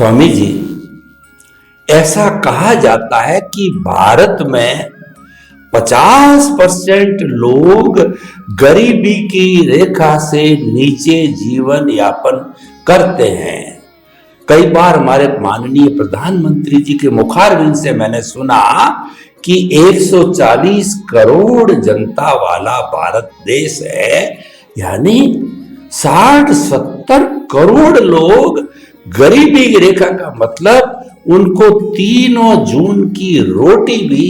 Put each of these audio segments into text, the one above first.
स्वामी जी, ऐसा कहा जाता है कि भारत में 50% लोग गरीबी की रेखा से नीचे जीवन यापन करते हैं। कई बार हमारे माननीय प्रधानमंत्री जी के मुखारबिंद से मैंने सुना कि 140 करोड़ जनता वाला भारत देश है, यानी 60-70 करोड़ लोग गरीबी की रेखा का मतलब उनको 3 जून की रोटी भी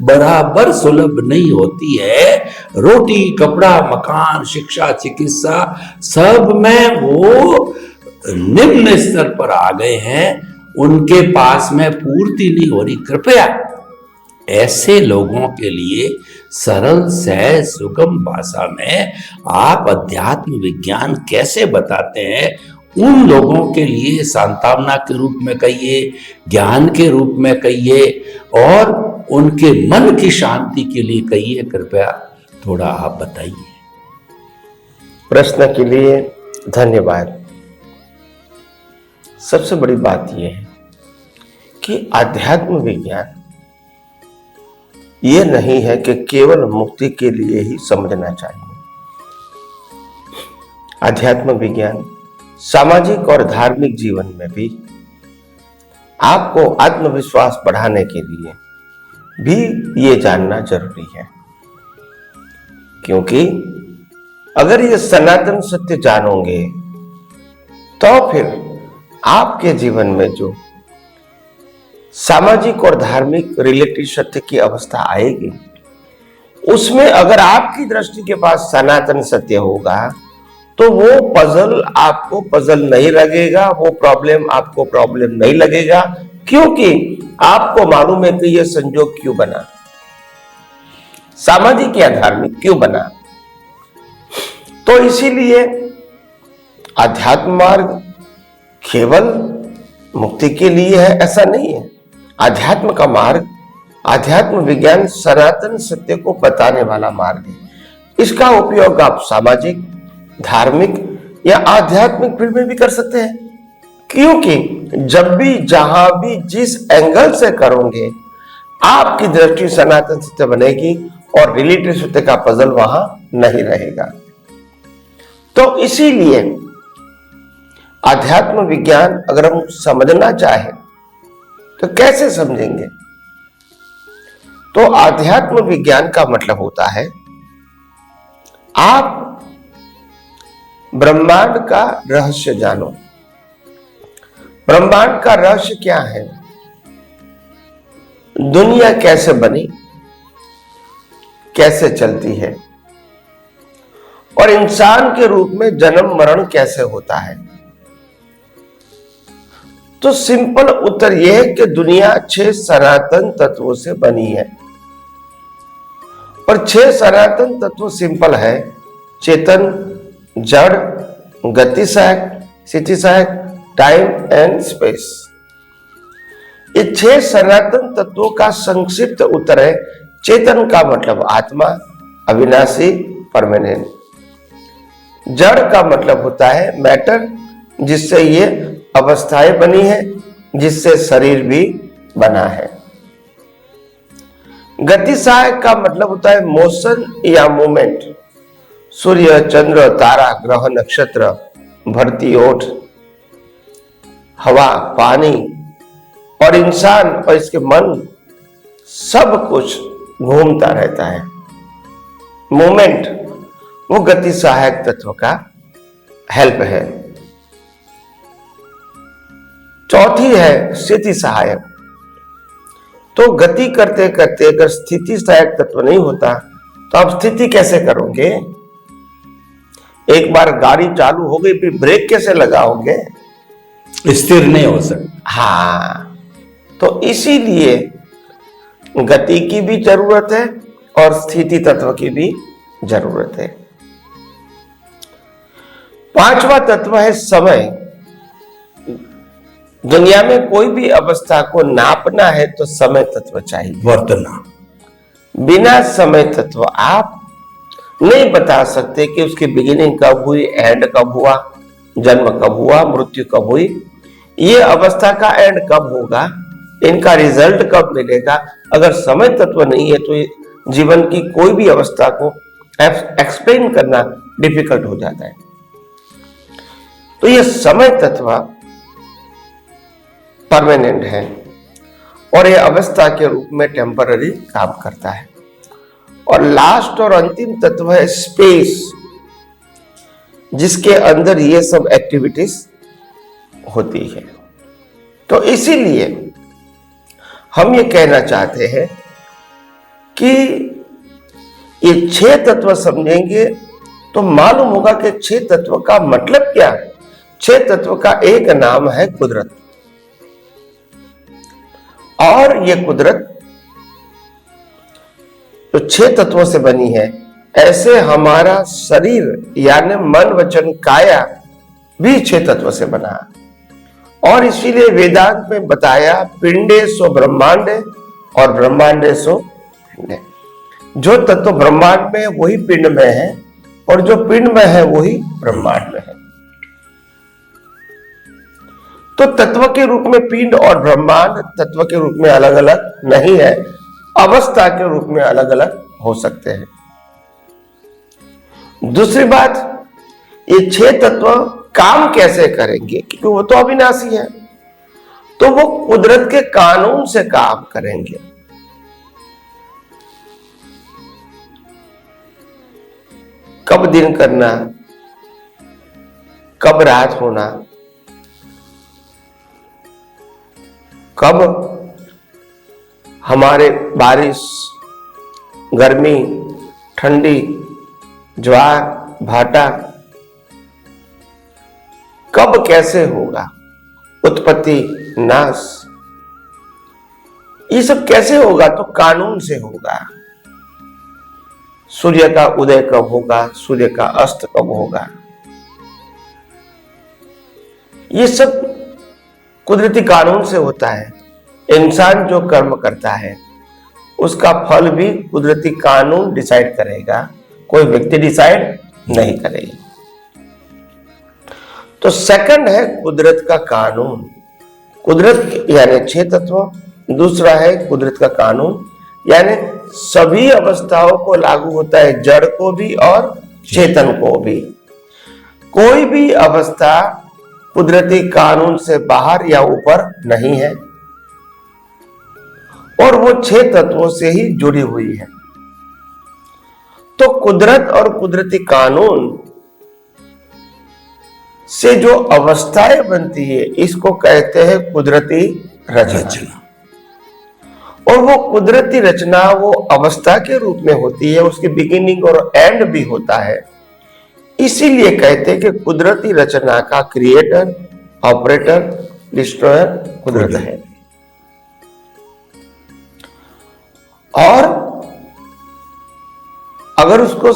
बराबर सुलभ नहीं होती है। रोटी, कपड़ा, मकान, शिक्षा, चिकित्सा सब में वो निम्न स्तर पर आ गए हैं, उनके पास में पूर्ति नहीं हो रही। कृपया ऐसे लोगों के लिए सरल सहज सुगम भाषा में आप अध्यात्म विज्ञान कैसे बताते हैं, उन लोगों के लिए सांत्वना के रूप में कहिए, ज्ञान के रूप में कहिए और उनके मन की शांति के लिए कहिए। कृपया थोड़ा आप बताइए। प्रश्न के लिए धन्यवाद। सबसे बड़ी बात यह है कि आध्यात्म विज्ञान ये नहीं है कि केवल मुक्ति के लिए ही समझना चाहिए। आध्यात्म विज्ञान सामाजिक और धार्मिक जीवन में भी आपको आत्मविश्वास बढ़ाने के लिए भी ये जानना जरूरी है, क्योंकि अगर ये सनातन सत्य जानोगे तो फिर आपके जीवन में जो सामाजिक और धार्मिक रिलेटिव सत्य की अवस्था आएगी, उसमें अगर आपकी दृष्टि के पास सनातन सत्य होगा तो वो पजल आपको पजल नहीं लगेगा, वो प्रॉब्लम आपको प्रॉब्लम नहीं लगेगा, क्योंकि आपको मालूम है कि यह संयोग क्यों बना, सामाजिक या धार्मिक क्यों बना। तो इसीलिए आध्यात्म मार्ग केवल मुक्ति के लिए है ऐसा नहीं है। आध्यात्म का मार्ग, आध्यात्म विज्ञान सनातन सत्य को बताने वाला मार्ग है। इसका उपयोग आप सामाजिक, धार्मिक या आध्यात्मिक फील्ड में भी कर सकते हैं, क्योंकि जब भी जहां भी जिस एंगल से करोगे आपकी दृष्टि सनातन सत्य बनेगी और रिलेटिव सत्य का पजल वहां नहीं रहेगा। तो इसीलिए आध्यात्म विज्ञान अगर हम समझना चाहें तो कैसे समझेंगे? तो आध्यात्म विज्ञान का मतलब होता है आप ब्रह्मांड का रहस्य जानो। ब्रह्मांड का रहस्य क्या है? दुनिया कैसे बनी, कैसे चलती है और इंसान के रूप में जन्म मरण कैसे होता है। तो सिंपल उत्तर यह है कि दुनिया 6 सनातन तत्वों से बनी है और 6 सनातन तत्व सिंपल है: चेतन, जड़, गति सहायक, स्थिति सहायक, टाइम एंड स्पेस। ये 6 सनातन तत्वों का संक्षिप्त उत्तर है। चेतन का मतलब आत्मा, अविनाशी, परमानेंट। जड़ का मतलब होता है मैटर, जिससे ये अवस्थाएं बनी है, जिससे शरीर भी बना है। गति सहायक का मतलब होता है मोशन या मूवमेंट। सूर्य, चंद्र, तारा, ग्रह, नक्षत्र, भरती ओठ, हवा, पानी और इंसान और इसके मन, सब कुछ घूमता रहता है। मूवमेंट वो गति सहायक तत्व का हेल्प है। चौथी है स्थिति सहायक। तो गति करते करते अगर स्थिति सहायक तत्व नहीं होता तो आप स्थिति कैसे करोगे? एक बार गाड़ी चालू हो गई फिर ब्रेक कैसे लगाओगे? स्थिर नहीं हो सकता। हाँ, तो इसीलिए गति की भी जरूरत है और स्थिति तत्व की भी जरूरत है। 5वां तत्व है समय। दुनिया में कोई भी अवस्था को नापना है तो समय तत्व चाहिए। वर्तना बिना समय तत्व आप नहीं बता सकते कि उसकी बिगिनिंग कब हुई, एंड कब हुआ, जन्म कब हुआ, मृत्यु कब हुई। ये अवस्था का एंड कब होगा, इनका रिजल्ट कब मिलेगा, अगर समय तत्व नहीं है तो जीवन की कोई भी अवस्था को एक्सप्लेन करना डिफिकल्ट हो जाता है। तो ये समय तत्व परमानेंट है और ये अवस्था के रूप में टेम्पररी काम करता है। और लास्ट और अंतिम तत्व है स्पेस, जिसके अंदर ये सब एक्टिविटीज होती है। तो इसीलिए हम ये कहना चाहते हैं कि ये 6 तत्व समझेंगे तो मालूम होगा कि 6 तत्व का मतलब क्या है। 6 तत्व का एक नाम है कुदरत, और ये कुदरत जो 6 तत्वों से बनी है, ऐसे हमारा शरीर यानी मन वचन काया भी 6 तत्व से बना। और इसीलिए वेदांत में बताया पिंडे सो ब्रह्मांडे और ब्रह्मांडे सो पिंडे। जो तत्व ब्रह्मांड में है वही पिंड में है, और जो पिंड में है वही ब्रह्मांड में है। तो तत्व के रूप में पिंड और ब्रह्मांड तत्व के रूप में अलग अलग नहीं है, अवस्था के रूप में अलग अलग हो सकते हैं। दूसरी बात, ये 6 तत्व काम कैसे करेंगे, क्योंकि वो तो अविनाशी है, तो वो कुदरत के कानून से काम करेंगे। कब दिन करना, कब रात होना, कब हमारे बारिश, गर्मी, ठंडी, ज्वार भाटा कब कैसे होगा, उत्पत्ति नाश, ये सब कैसे होगा, तो कानून से होगा। सूर्य का उदय कब होगा, सूर्य का अस्त कब होगा, ये सब कुदरती कानून से होता है। इंसान जो कर्म करता है उसका फल भी कुदरती कानून डिसाइड करेगा, कोई व्यक्ति डिसाइड नहीं करेगा। तो सेकंड है कुदरत का कानून, कुदरत यानी 6 तत्व। दूसरा है कुदरत का कानून, यानी सभी अवस्थाओं को लागू होता है, जड़ को भी और चेतन को भी। कोई भी अवस्था कुदरती कानून से बाहर या ऊपर नहीं है, और वो 6 तत्वों से ही जुड़ी हुई है। तो कुदरत और कुदरती कानून से जो अवस्थाएं बनती है, इसको कहते हैं कुदरती रचना। और वो कुदरती रचना वो अवस्था के रूप में होती है, उसकी बिगिनिंग और एंड भी होता है। इसीलिए कहते हैं कि कुदरती रचना का क्रिएटर, ऑपरेटर, डिस्ट्रॉयर कुदरत है। और अगर उसको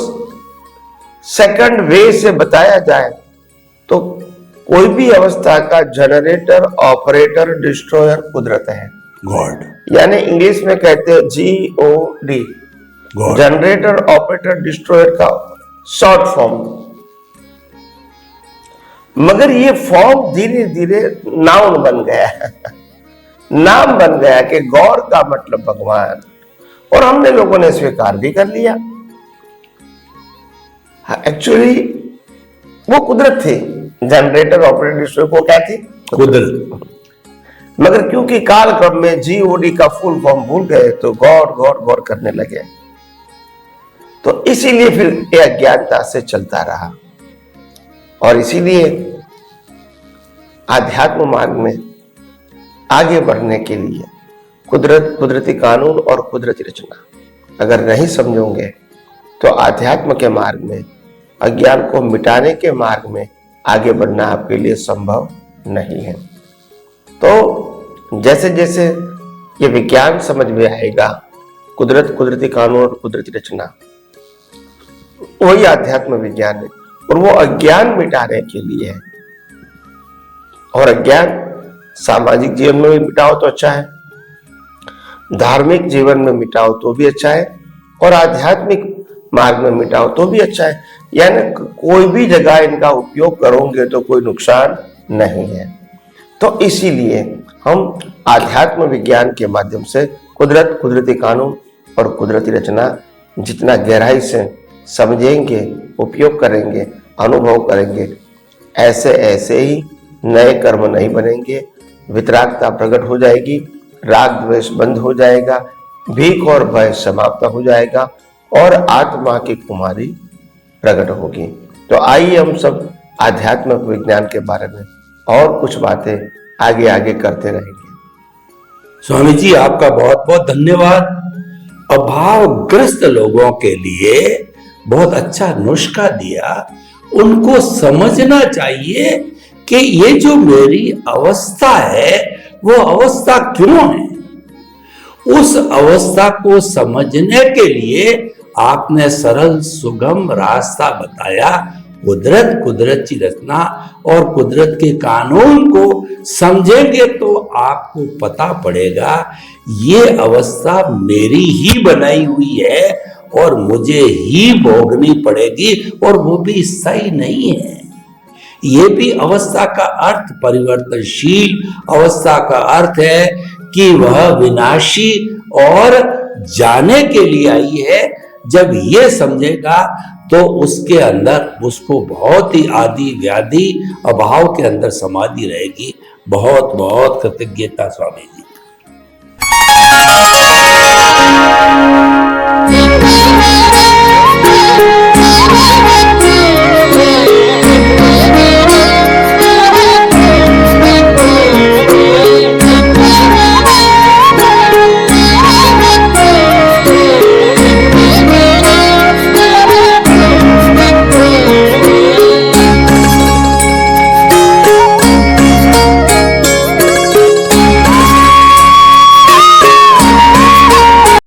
सेकंड वे से बताया जाए तो कोई भी अवस्था का जनरेटर, ऑपरेटर, डिस्ट्रॉयर कुदरत है, गॉड। यानी इंग्लिश में कहते हैं GOD, जनरेटर, ऑपरेटर, डिस्ट्रॉयर का शॉर्ट फॉर्म। मगर ये फॉर्म धीरे धीरे नाउन बन गया है, नाम बन गया कि गॉड का मतलब भगवान, और हमने लोगों ने स्वीकार भी कर लिया। एक्चुअली वो कुदरत थी, जनरेटर, ऑपरेटर, डिस्ट्रॉयर को क्या थी, कुदरत। मगर क्योंकि काल क्रम में GOD का फुल फॉर्म भूल गए तो गॉड गॉड गॉड करने लगे, तो इसीलिए फिर ये अज्ञानता से चलता रहा। और इसीलिए आध्यात्म मार्ग में आगे बढ़ने के लिए कुदरत, कुदरती कानून और कुदरती रचना अगर नहीं समझोगे तो आध्यात्म के मार्ग में, अज्ञान को मिटाने के मार्ग में आगे बढ़ना आपके लिए संभव नहीं है। तो जैसे जैसे ये विज्ञान समझ में आएगा, कुदरत, कुदरती कानून और कुदरती रचना, वही आध्यात्म विज्ञान है, और वो अज्ञान मिटाने के लिए है। और अज्ञान सामाजिक जीवन में भी मिटाओ तो अच्छा है, धार्मिक जीवन में मिटाओ तो भी अच्छा है, और आध्यात्मिक मार्ग में मिटाओ तो भी अच्छा है। यानी कोई भी जगह इनका उपयोग करोगे तो कोई नुकसान नहीं है। तो इसीलिए हम आध्यात्म विज्ञान के माध्यम से कुदरत, कुदरती कानून और कुदरती रचना जितना गहराई से समझेंगे, उपयोग करेंगे, अनुभव करेंगे, ऐसे ऐसे ही नए कर्म नहीं बनेंगे, वितरागता प्रकट हो जाएगी, राग द्वेष बंद हो जाएगा, भीख और भय समाप्त हो जाएगा और आत्मा की कुमारी प्रकट होगी। तो आइए हम सब आध्यात्मिक विज्ञान के बारे में और कुछ बातें आगे आगे करते रहेंगे। स्वामी जी, आपका बहुत बहुत धन्यवाद। अभावग्रस्त लोगों के लिए बहुत अच्छा नुस्खा दिया। उनको समझना चाहिए कि ये जो मेरी अवस्था है वो अवस्था क्यों है। उस अवस्था को समझने के लिए आपने सरल सुगम रास्ता बताया। कुदरत, कुदरत की रचना और कुदरत के कानून को समझेंगे तो आपको पता पड़ेगा ये अवस्था मेरी ही बनाई हुई है और मुझे ही भोगनी पड़ेगी, और वो भी सही नहीं है। ये भी अवस्था का अर्थ परिवर्तनशील अवस्था का अर्थ है कि वह विनाशी और जाने के लिए आई है। जब ये समझेगा तो उसके अंदर उसको बहुत ही आदि व्याधि अभाव के अंदर समाधि रहेगी। बहुत बहुत कृतज्ञता स्वामी जी।